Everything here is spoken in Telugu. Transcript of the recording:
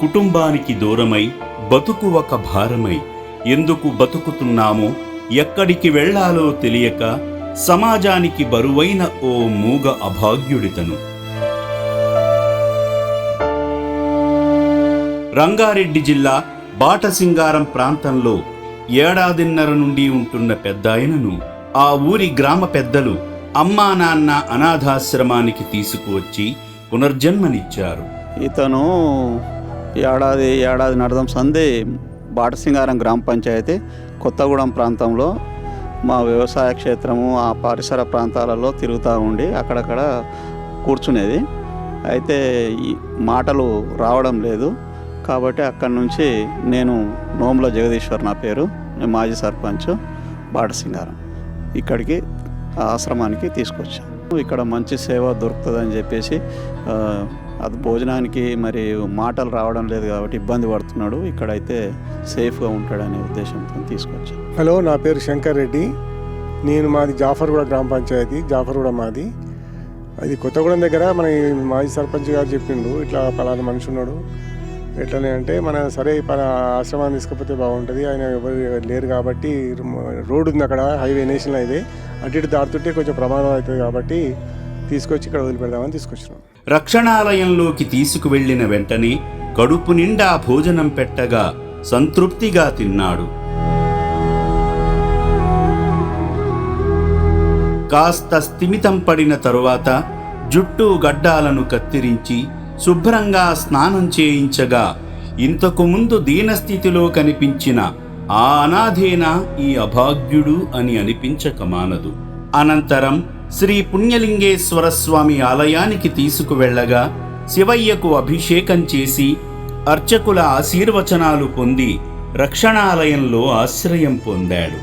కుటుంబానికి దూరమై బతుకు ఒక భారమై ఎందుకు బతుకుతున్నామో ఎక్కడికి వెళ్ళాలో తెలియక సమాజానికి బరువైన ఓ మూగ అభాగ్యుడితను. రంగారెడ్డి జిల్లా బాటసింగారం ప్రాంతంలో ఏడాదిన్నర నుండి ఉంటున్న పెద్దాయనను ఆ ఊరి గ్రామ పెద్దలు అమ్మా నాన్న అనాథాశ్రమానికి తీసుకువచ్చి పునర్జన్మనిచ్చారు. ఇతను ఏడాది నడదం సందే బాటసింగారం గ్రామ పంచాయతీ కొత్తగూడెం ప్రాంతంలో మా వ్యవసాయ క్షేత్రము ఆ పరిసర ప్రాంతాలలో తిరుగుతూ ఉండి అక్కడక్కడ కూర్చునేది. అయితే ఈ మాటలు రావడం లేదు కాబట్టి అక్కడి నుంచి నేను నోముల జగదీశ్వర్ నా పేరు, నేను మాజీ సర్పంచ్ బాటసింగారం, ఇక్కడికి ఆశ్రమానికి తీసుకొచ్చాను. ఇక్కడ మంచి సేవ దొరుకుతుందని చెప్పేసి అది భోజనానికి మరి మాటలు రావడం లేదు కాబట్టి ఇబ్బంది పడుతున్నాడు, ఇక్కడైతే సేఫ్గా ఉంటాడనే ఉద్దేశంతో తీసుకొచ్చాను. హలో, నా పేరు శంకర్ రెడ్డి. మాది జాఫర్గూడ గ్రామ పంచాయతీ, జాఫర్గూడ మాది. అది కొత్తగూడెం దగ్గర మన మాజీ సర్పంచ్ గారు చెప్పిండు, ఇట్లా పలానా మనిషి ఉన్నాడు, ఎట్లనే అంటే సరే ఆశ్రమాన్ని తీసుకపోతే బాగుంటుంది, ఆయన ఎవరు లేరు కాబట్టి రోడ్డు ఉంది అక్కడ, హైవే, నేషనల్ హైవే, అటు ఇటు దాటుతుంటే కొంచెం ప్రమాదం అవుతుంది కాబట్టి తీసుకొచ్చి ఇక్కడ వదిలిపెడదామని తీసుకొచ్చినాం. రక్షణాలయంలోకి తీసుకువెళ్లిన వెంటనే కడుపు నిండా భోజనం పెట్టగా సంతృప్తిగా తిన్నాడు. కాస్త స్థిమితం పడిన తరువాత జుట్టు గడ్డాలను కత్తిరించి శుభ్రంగా స్నానం చేయించగా ఇంతకు ముందు దీనస్థితిలో కనిపించిన ఆ అనాథేనా ఈ అభాగ్యుడు అని అనిపించక మానదు. అనంతరం శ్రీ పుణ్యలింగేశ్వర స్వామి ఆలయానికి తీసుకువెళ్లగా శివయ్యకు అభిషేకం చేసి అర్చకుల ఆశీర్వచనాలు పొంది రక్షణాలయంలో ఆశ్రయం పొందాడు.